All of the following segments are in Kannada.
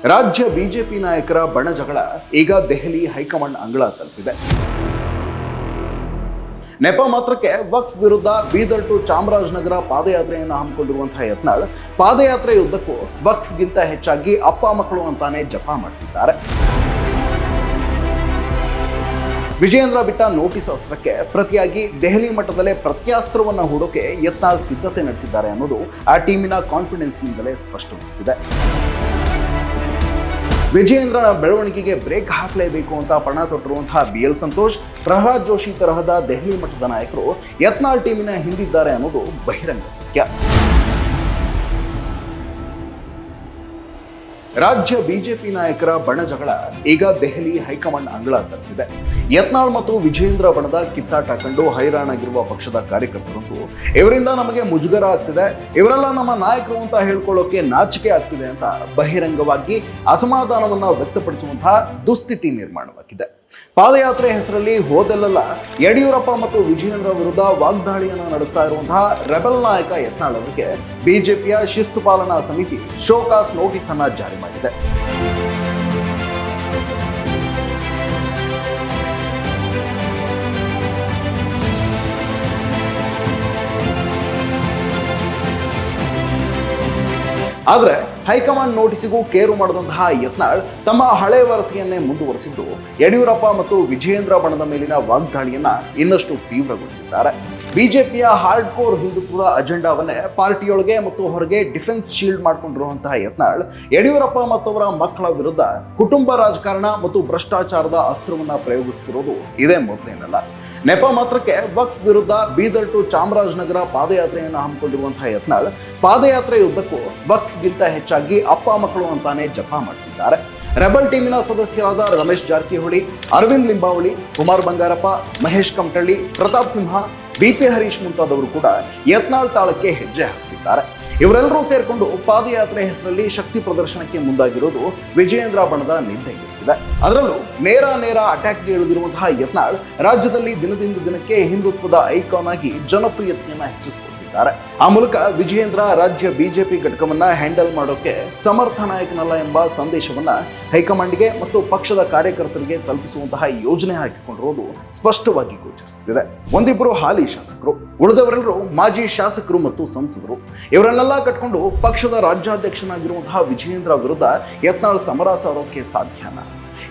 ರಾಜ್ಯ ಬಿಜೆಪಿ ನಾಯಕರ ಬಣಜಗಳ ಈಗ ದೆಹಲಿ ಹೈಕಮಾಂಡ್ ಅಂಗಳ ತಲುಪಿದೆ. ನೆಪ ಮಾತ್ರಕ್ಕೆ ವಕ್ಫ್ ವಿರುದ್ಧ ಬೀದರ್ ಟು ಚಾಮರಾಜನಗರ ಪಾದಯಾತ್ರೆಯನ್ನು ಹಮ್ಮಿಕೊಂಡಿರುವಂತಹ ಯತ್ನಾಳ್ ಪಾದಯಾತ್ರೆಯುದ್ದಕ್ಕೂ ವಕ್ಫ್ಗಿಂತ ಹೆಚ್ಚಾಗಿ ಅಪ್ಪ ಮಕ್ಕಳು ಅಂತಾನೆ ಜಪ ಮಾಡ್ತಿದ್ದಾರೆ. ವಿಜಯೇಂದ್ರ ಬಿಟ್ಟ ನೋಟಿಸ್ ಅಸ್ತ್ರಕ್ಕೆ ಪ್ರತಿಯಾಗಿ ದೆಹಲಿ ಮಟ್ಟದಲ್ಲೇ ಪ್ರತ್ಯಾಸ್ತ್ರವನ್ನು ಹೂಡೋಕೆ ಯತ್ನಾಳ್ ಸಿದ್ಧತೆ ನಡೆಸಿದ್ದಾರೆ ಅನ್ನೋದು ಆ ಟೀಮಿನ ಕಾನ್ಫಿಡೆನ್ಸ್ನಿಂದಲೇ ಸ್ಪಷ್ಟವಾಗಿದೆ. ವಿಜಯೇಂದ್ರನ ಬೆಳವಣಿಗೆಗೆ ಬ್ರೇಕ್ ಹಾಕಲೇಬೇಕು ಅಂತ ಪಣ ತೊಟ್ಟಿರುವಂತಹ BL ಸಂತೋಷ್, ಪ್ರಹ್ಲಾದ್ ಜೋಶಿ ತರಹದ ದೆಹಲಿ ಮಟ್ಟದ ನಾಯಕರು ಯತ್ನಾಳ್ ಟೀಮಿನ ಹಿಂದಿದ್ದಾರೆ ಅನ್ನೋದು ಬಹಿರಂಗ ಸತ್ಯ. ರಾಜ್ಯ ಬಿಜೆಪಿ ನಾಯಕರ ಬಣಜಗಳ ಈಗ ದೆಹಲಿ ಹೈಕಮಾಂಡ್ ಅಂಗಳ ತಲುಪಿದೆ. ಯತ್ನಾಳ್ ಮತ್ತು ವಿಜಯೇಂದ್ರ ಬಣದ ಕಿತ್ತಾಟ ಕಂಡು ಹೈರಾಣಾಗಿರುವ ಪಕ್ಷದ ಕಾರ್ಯಕರ್ತರಂತೂ ಇವರಿಂದ ನಮಗೆ ಮುಜುಗರ ಆಗ್ತಿದೆ, ಇವರೆಲ್ಲ ನಮ್ಮ ನಾಯಕರು ಅಂತ ಹೇಳ್ಕೊಳ್ಳೋಕೆ ನಾಚಿಕೆ ಆಗ್ತಿದೆ ಅಂತ ಬಹಿರಂಗವಾಗಿ ಅಸಮಾಧಾನವನ್ನ ವ್ಯಕ್ತಪಡಿಸುವಂತಹ ದುಸ್ಥಿತಿ ನಿರ್ಮಾಣವಾಗಿದೆ. ಪಾದಯಾತ್ರೆ ಹೆಸರಲ್ಲಿ ಹೋದೆಲ್ಲ ಯಡಿಯೂರಪ್ಪ ಮತ್ತು ವಿಜಯೇಂದ್ರ ವಿರುದ್ಧ ವಾಗ್ದಾಳಿಯನ್ನು ನಡೆಸ್ತಾ ಇರುವಂತಹ ರೆಬಲ್ ನಾಯಕ ಯತ್ನಾಳ್ ಅವರಿಗೆ ಬಿಜೆಪಿಯ ಶಿಸ್ತು ಪಾಲನಾ ಸಮಿತಿ ಶೋಕಾಸ್ ನೋಟಿಸ್ ಅನ್ನ ಜಾರಿ ಮಾಡಿದೆ. ಆದರೆ ಹೈಕಮಾಂಡ್ ನೋಟಿಸಿಗೂ ಕೇರು ಮಾಡದಂತಹ ಯತ್ನಾಳ್ ತಮ್ಮ ಹಳೆ ವರಸೆಯನ್ನೇ ಮುಂದುವರೆಸಿದ್ದು ಯಡಿಯೂರಪ್ಪ ಮತ್ತು ವಿಜಯೇಂದ್ರ ಬಣದ ಮೇಲಿನ ವಾಗ್ದಾಳಿಯನ್ನ ಇನ್ನಷ್ಟು ತೀವ್ರಗೊಳಿಸಿದ್ದಾರೆ. ಬಿಜೆಪಿಯ ಹಾರ್ಡ್ ಕೋರ್ ಹಿಂದುತ್ವದ ಅಜೆಂಡಾವನ್ನೇ ಪಾರ್ಟಿಯೊಳಗೆ ಮತ್ತು ಹೊರಗೆ ಡಿಫೆನ್ಸ್ ಶೀಲ್ಡ್ ಮಾಡಿಕೊಂಡಿರುವಂತಹ ಯತ್ನಾಳ್ ಯಡಿಯೂರಪ್ಪ ಮತ್ತವರ ಮಕ್ಕಳ ವಿರುದ್ಧ ಕುಟುಂಬ ರಾಜಕಾರಣ ಮತ್ತು ಭ್ರಷ್ಟಾಚಾರದ ಅಸ್ತ್ರವನ್ನ ಪ್ರಯೋಗಿಸುತ್ತಿರೋದು ಇದೇ ಮೊದಲೇನಲ್ಲ. ನೆಪ ಮಾತ್ರಕ್ಕೆ ವಕ್ಫ್ ವಿರುದ್ಧ ಬೀದರ್ ಟು ಚಾಮರಾಜನಗರ ಪಾದಯಾತ್ರೆಯನ್ನು ಹಮ್ಮಿಕೊಂಡಿರುವಂತಹ ಯತ್ನಾಳ್ ಪಾದಯಾತ್ರೆಯುದ್ದಕ್ಕೂ ವಕ್ಫ್ಗಿಂತ ಹೆಚ್ಚಾಗಿ ಅಪ್ಪ ಮಕ್ಕಳು ಅಂತಾನೆ ಜಪ ಮಾಡ್ತಿದ್ದಾರೆ. ರೆಬಲ್ ಟೀಮಿನ ಸದಸ್ಯರಾದ ರಮೇಶ್ ಜಾರಕಿಹೊಳಿ, ಅರವಿಂದ್ ಲಿಂಬಾವಳಿ, ಕುಮಾರ್ ಬಂಗಾರಪ್ಪ, ಮಹೇಶ್ ಕಮಟಳ್ಳಿ, ಪ್ರತಾಪ್ ಸಿಂಹ, BP ಹರೀಶ್ ಮುಂತಾದವರು ಕೂಡ ಯತ್ನಾಳ್ ತಾಳಕ್ಕೆ ಹೆಜ್ಜೆ ಹಾಕ್ತಿದ್ದಾರೆ. ಇವರೆಲ್ಲರೂ ಸೇರ್ಕೊಂಡು ಪಾದಯಾತ್ರೆ ಹೆಸರಲ್ಲಿ ಶಕ್ತಿ ಪ್ರದರ್ಶನಕ್ಕೆ ಮುಂದಾಗಿರೋದು ವಿಜಯೇಂದ್ರ ಬಣದ ನಿಂದೆಗೇರಿಸಿದೆ. ಅದರಲ್ಲೂ ನೇರ ಅಟ್ಯಾಕ್ಗೆ ಇಳಿದಿರುವಂತಹ ಯತ್ನಾಳ್ ರಾಜ್ಯದಲ್ಲಿ ದಿನದಿಂದ ದಿನಕ್ಕೆ ಹಿಂದುತ್ವದ ಐಕಾನ್ ಆಗಿ ಜನಪ್ರಿಯತೆಯನ್ನ ಹೆಚ್ಚಿಸಿಕೊಟ್ಟಿದ್ದಾರೆ. ಆ ಮೂಲಕ ವಿಜಯೇಂದ್ರ ರಾಜ್ಯ ಬಿಜೆಪಿ ಘಟಕವನ್ನ ಹ್ಯಾಂಡಲ್ ಮಾಡೋಕೆ ಸಮರ್ಥ ನಾಯಕನಲ್ಲ ಎಂಬ ಸಂದೇಶವನ್ನ ಹೈಕಮಾಂಡ್ಗೆ ಮತ್ತು ಪಕ್ಷದ ಕಾರ್ಯಕರ್ತರಿಗೆ ತಲುಪಿಸುವಂತಹ ಯೋಜನೆ ಹಾಕಿಕೊಂಡಿರುವುದು ಸ್ಪಷ್ಟವಾಗಿ ಗೋಚರಿಸುತ್ತಿದೆ. ಒಂದಿಬ್ಬರು ಹಾಲಿ ಶಾಸಕರು, ಉಳಿದವರೆಲ್ಲರೂ ಮಾಜಿ ಶಾಸಕರು ಮತ್ತು ಸಂಸದರು. ಇವರನ್ನೆಲ್ಲ ಕಟ್ಕೊಂಡು ಪಕ್ಷದ ರಾಜ್ಯಾಧ್ಯಕ್ಷನಾಗಿರುವಂತಹ ವಿಜಯೇಂದ್ರ ವಿರುದ್ಧ ಯತ್ನಾಳ್ ಸಮರ ಸಾರೋಕೆ ಸಾಧ್ಯನಾ?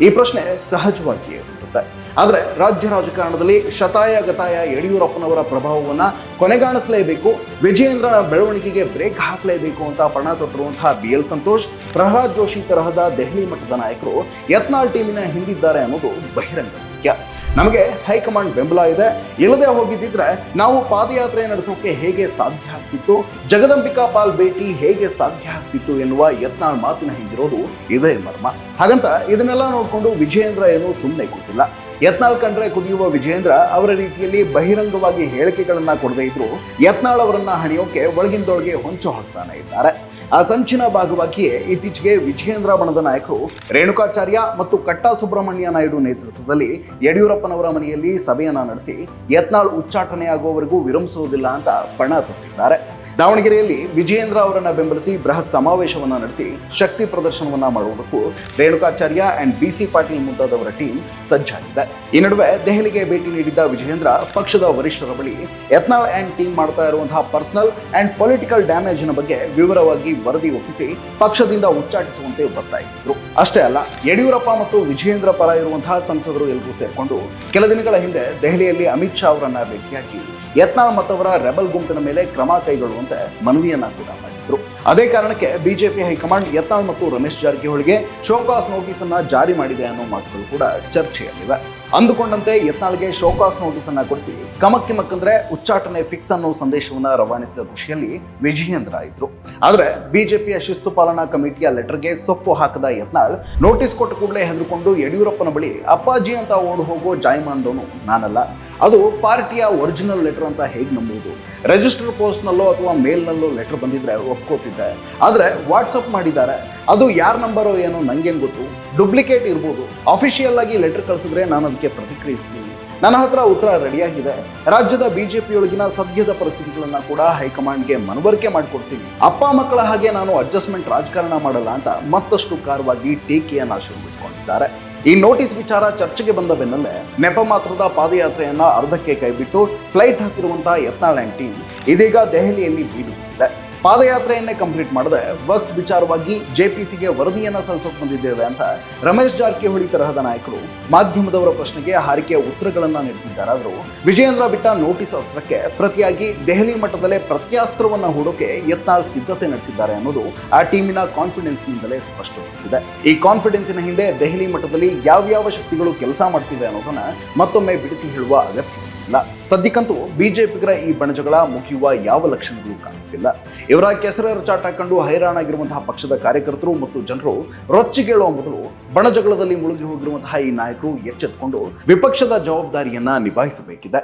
ಈ ಪ್ರಶ್ನೆ ಸಹಜವಾಗಿಯೇ ಇರುತ್ತೆ. ಆದರೆ ರಾಜ್ಯ ರಾಜಕಾರಣದಲ್ಲಿ ಶತಾಯ ಗತಾಯ ಯಡಿಯೂರಪ್ಪನವರ ಪ್ರಭಾವವನ್ನ ಕೊನೆಗಾಣಿಸಲೇಬೇಕು, ವಿಜಯೇಂದ್ರನ ಬೆಳವಣಿಗೆಗೆ ಬ್ರೇಕ್ ಹಾಕಲೇಬೇಕು ಅಂತ ಪಣ ತೊಟ್ಟಿರುವಂತಹ BL ಸಂತೋಷ್, ಪ್ರಹ್ಲಾದ್ ಜೋಶಿ ತರಹದ ದೆಹಲಿ ಮಟ್ಟದ ನಾಯಕರು ಯತ್ನಾಳ್ ಟೀಮಿನ ಹಿಂದಿದ್ದಾರೆ ಅನ್ನೋದು ಬಹಿರಂಗ ಸತ್ಯ. ನಮಗೆ ಹೈಕಮಾಂಡ್ ಬೆಂಬಲ ಇದೆ, ಇಲ್ಲದೆ ಹೋಗಿದ್ದಿದ್ರೆ ನಾವು ಪಾದಯಾತ್ರೆ ನಡೆಸೋಕೆ ಹೇಗೆ ಸಾಧ್ಯ ಆಗ್ತಿತ್ತು, ಜಗದಂಬಿಕಾ ಪಾಲ್ ಭೇಟಿ ಹೇಗೆ ಸಾಧ್ಯ ಆಗ್ತಿತ್ತು ಎನ್ನುವ ಯತ್ನಾಳ್ ಮಾತಿನ ಹಿಂದಿರೋದು ಇದೇ ಮರ್ಮ. ಹಾಗಂತ ಇದನ್ನೆಲ್ಲ ನೋಡಿಕೊಂಡು ವಿಜಯೇಂದ್ರ ಏನು ಸುಮ್ಮನೆ ಕೂತಿಲ್ಲ. ಯತ್ನಾಳ್ ಕಂಡ್ರೆ ಕುದಿಯುವ ವಿಜಯೇಂದ್ರ ಅವರ ರೀತಿಯಲ್ಲಿ ಬಹಿರಂಗವಾಗಿ ಹೇಳಿಕೆಗಳನ್ನ ಕೊಡದೇ ಇದ್ರು ಯತ್ನಾಳ್ ಅವರನ್ನ ಹಣಿಯೋಕೆ ಒಳಗಿಂದೊಳಗೆ ಹೊಂಚು ಹಾಕ್ತಾನೆ ಇದ್ದಾರೆ. ಆ ಸಂಚಿನ ಭಾಗವಾಗಿಯೇ ಇತ್ತೀಚೆಗೆ ವಿಜಯೇಂದ್ರ ಬಣದ ನಾಯಕರು ರೇಣುಕಾಚಾರ್ಯ ಮತ್ತು ಕಟ್ಟಾ ಸುಬ್ರಹ್ಮಣ್ಯ ನಾಯ್ಡು ನೇತೃತ್ವದಲ್ಲಿ ಯಡಿಯೂರಪ್ಪನವರ ಮನೆಯಲ್ಲಿ ಸಭೆಯನ್ನ ನಡೆಸಿ ಯತ್ನಾಳ್ ಉಚ್ಚಾಟನೆಯಾಗುವವರೆಗೂ ವಿರಮಿಸುವುದಿಲ್ಲ ಅಂತ ಪಣ ತೊಟ್ಟಿದ್ದಾರೆ. ದಾವಣಗೆರೆಯಲ್ಲಿ ವಿಜಯೇಂದ್ರ ಅವರನ್ನ ಬೆಂಬಲಿಸಿ ಬೃಹತ್ ಸಮಾವೇಶವನ್ನ ನಡೆಸಿ ಶಕ್ತಿ ಪ್ರದರ್ಶನವನ್ನ ಮಾಡುವುದಕ್ಕೂ ರೇಣುಕಾಚಾರ್ಯ ಅಂಡ್ BC ಪಾಟೀಲ್ ಮುಂತಾದವರ ಟೀಮ್ ಸಜ್ಜಾಗಿದೆ. ಈ ನಡುವೆ ದೆಹಲಿಗೆ ಭೇಟಿ ನೀಡಿದ್ದ ವಿಜಯೇಂದ್ರ ಪಕ್ಷದ ವರಿಷ್ಠರ ಬಳಿ ಯತ್ನಾಳ್ ಅಂಡ್ ಟೀಮ್ ಮಾಡ್ತಾ ಇರುವಂತಹ ಪರ್ಸನಲ್ ಅಂಡ್ ಪೊಲಿಟಿಕಲ್ ಡ್ಯಾಮೇಜ್ ನ ಬಗ್ಗೆ ವಿವರವಾಗಿ ವರದಿ ಒಪ್ಪಿಸಿ ಪಕ್ಷದಿಂದ ಉಚ್ಚಾಟಿಸುವಂತೆ ಒತ್ತಾಯಿಸಿದ್ರು. ಅಷ್ಟೇ ಅಲ್ಲ, ಯಡಿಯೂರಪ್ಪ ಮತ್ತು ವಿಜಯೇಂದ್ರ ಪರ ಇರುವಂತಹ ಸಂಸದರು ಎಲ್ಲರೂ ಸೇರ್ಕೊಂಡು ಕೆಲ ದಿನಗಳ ಹಿಂದೆ ದೆಹಲಿಯಲ್ಲಿ ಅಮಿತ್ ಶಾ ಅವರನ್ನ ಭೇಟಿಯಾಗಿ ಯತ್ನಾಳ್ ಮತ್ತವರ ರೆಬಲ್ ಗುಂಪಿನ ಮೇಲೆ ಕ್ರಮ ಕೈಗೊಳ್ಳುವಂತೆ ಮನವಿಯನ್ನ ಕೂಡ ಮಾಡಿದ್ರು. ಅದೇ ಕಾರಣಕ್ಕೆ ಬಿಜೆಪಿ ಹೈಕಮಾಂಡ್ ಯತ್ನಾಳ್ ಮತ್ತು ರಮೇಶ್ ಜಾರಕಿಹೊಳಿಗೆ ಶೋಕಾಸ್ ನೋಟಿಸ್ ಅನ್ನ ಜಾರಿ ಮಾಡಿದೆ ಅನ್ನೋ ಮಾತುಗಳು ಕೂಡ ಚರ್ಚೆಯಲ್ಲಿವೆ. ಅಂದುಕೊಂಡಂತೆ ಯತ್ನಾಳ್ಗೆ ಶೋಕಾಸ್ ನೋಟಿಸ್ ಅನ್ನ ಕೊಡಿಸಿ ಕಮಕ್ಕಿಮಕ್ಕಂದ್ರೆ ಉಚ್ಚಾಟನೆ ಫಿಕ್ಸ್ ಅನ್ನೋ ಸಂದೇಶವನ್ನ ರವಾನಿಸಿದ ಖುಷಿಯಲ್ಲಿ ವಿಜಯೇಂದ್ರ ಇದ್ರು. ಆದ್ರೆ ಬಿಜೆಪಿಯ ಶಿಸ್ತು ಪಾಲನಾ ಕಮಿಟಿಯ ಲೆಟರ್ಗೆ ಸೊಪ್ಪು ಹಾಕದ ಯತ್ನಾಳ್ ನೋಟಿಸ್ ಕೊಟ್ಟ ಕೂಡಲೇ ಹೆದರ್ಕೊಂಡು ಯಡಿಯೂರಪ್ಪನ ಬಳಿ ಅಪ್ಪಾಜಿ ಅಂತ ಓಡಿ ಹೋಗೋ ಜಾಯಮಾನ್ದವನು ನಾನಲ್ಲ, ಅದು ಪಾರ್ಟಿಯ ಒರಿಜಿನಲ್ ಲೆಟರ್ ಅಂತ ಹೇಗೆ ನಂಬುವುದು, ರಿಜಿಸ್ಟರ್ ಪೋಸ್ಟ್ನಲ್ಲೋ ಅಥವಾ ಮೇಲ್ನಲ್ಲೋ ಲೆಟರ್ ಬಂದಿದ್ರೆ ಒಪ್ಕೋತಿದ್ದೆ, ಆದರೆ ವಾಟ್ಸಪ್ ಮಾಡಿದ್ದಾರೆ, ಅದು ಯಾರ ನಂಬರೋ ಏನೋ ನಂಗೇನು ಗೊತ್ತು, ಡೂಪ್ಲಿಕೇಟ್ ಇರ್ಬೋದು, ಅಫಿಷಿಯಲ್ ಆಗಿ ಲೆಟರ್ ಕಳಿಸಿದ್ರೆ ನಾನು ಅದಕ್ಕೆ ಪ್ರತಿಕ್ರಿಯಿಸ್ತೀನಿ, ನನ್ನ ಹತ್ರ ಉತ್ತರ ರೆಡಿಯಾಗಿದೆ. ರಾಜ್ಯದ ಬಿಜೆಪಿಯೊಳಗಿನ ಸದ್ಯದ ಪರಿಸ್ಥಿತಿಗಳನ್ನ ಕೂಡ ಹೈಕಮಾಂಡ್ಗೆ ಮನವರಿಕೆ ಮಾಡಿಕೊಡ್ತೀನಿ. ಅಪ್ಪ ಮಕ್ಕಳ ಹಾಗೆ ನಾನು ಅಡ್ಜಸ್ಟ್ಮೆಂಟ್ ರಾಜಕಾರಣ ಮಾಡಲ್ಲ ಅಂತ ಮತ್ತಷ್ಟು ಖಾರವಾಗಿ ಟೀಕೆಯನ್ನ ಶುರುವಿಟ್ಕೊಂಡಿದ್ದಾರೆ. ಈ ನೋಟಿಸ್ ವಿಚಾರ ಚರ್ಚೆಗೆ ಬಂದ ಬೆನ್ನಲ್ಲೇ ನೆಪ ಮಾತ್ರದ ಪಾದಯಾತ್ರೆಯನ್ನ ಅರ್ಧಕ್ಕೆ ಕೈಬಿಟ್ಟು ಫ್ಲೈಟ್ ಹಾಕಿರುವಂತಹ ಯತ್ನಾಳ್ ಅಂಡ್ ಟೀಮ್ ಇದೀಗ ದೆಹಲಿಯಲ್ಲಿ ಬೀಡುಬಿಟ್ಟಿದೆ. ಪಾದಯಾತ್ರೆಯನ್ನೇ ಕಂಪ್ಲೀಟ್ ಮಾಡದೆ ವಕ್ಫ್ ವಿಚಾರವಾಗಿ ಜೆಪಿಸಿಗೆ ವರದಿಯನ್ನ ಸಲ್ಲಿಸೋಕೆ ಬಂದಿದ್ದೇವೆ ಅಂತ ರಮೇಶ್ ಜಾರಕಿಹೊಳಿ ತರಹದ ನಾಯಕರು ಮಾಧ್ಯಮದವರ ಪ್ರಶ್ನೆಗೆ ಹಾರಿಕೆಯ ಉತ್ತರಗಳನ್ನ ನೀಡುತ್ತಿದ್ದಾರಾದರೂ ವಿಜಯೇಂದ್ರ ಬಿಟ್ಟ ನೋಟಿಸ್ ಅಸ್ತ್ರಕ್ಕೆ ಪ್ರತಿಯಾಗಿ ದೆಹಲಿ ಮಟ್ಟದಲ್ಲೇ ಪ್ರತ್ಯಾಸ್ತ್ರವನ್ನ ಹೂಡೋಕೆ ಯತ್ನಾಳ್ ಸಿದ್ಧತೆ ನಡೆಸಿದ್ದಾರೆ ಅನ್ನೋದು ಆ ಟೀಮಿನ ಕಾನ್ಫಿಡೆನ್ಸ್ ನಿಂದಲೇ ಸ್ಪಷ್ಟವಾಗಿದೆ. ಈ ಕಾನ್ಫಿಡೆನ್ಸಿನ ಹಿಂದೆ ದೆಹಲಿ ಮಟ್ಟದಲ್ಲಿ ಯಾವ್ಯಾವ ಶಕ್ತಿಗಳು ಕೆಲಸ ಮಾಡ್ತಿವೆ ಅನ್ನೋದನ್ನ ಮತ್ತೊಮ್ಮೆ ಬಿಡಿಸಿ ಹೇಳುವ ಅಗತ್ಯ ಇಲ್ಲ. ಸದ್ಯಕ್ಕಂತೂ ಬಿಜೆಪಿಗರ ಈ ಬಣಜಗಳ ಮುಗಿಯುವ ಯಾವ ಲಕ್ಷಣಗಳು ಕಾಣಿಸ್ತಿಲ್ಲ. ಇವರ ಕೆಸರ ಚಾಟ ಕಂಡು ಹೈರಾಣಾಗಿರುವಂತಹ ಪಕ್ಷದ ಕಾರ್ಯಕರ್ತರು ಮತ್ತು ಜನರು ರೊಚ್ಚಿಗೇಳುವ ಮೊದಲು ಬಣಜಗಳದಲ್ಲಿ ಮುಳುಗಿ ಹೋಗಿರುವಂತಹ ಈ ನಾಯಕರು ಎಚ್ಚೆತ್ತುಕೊಂಡು ವಿಪಕ್ಷದ ಜವಾಬ್ದಾರಿಯನ್ನ ನಿಭಾಯಿಸಬೇಕಿದೆ.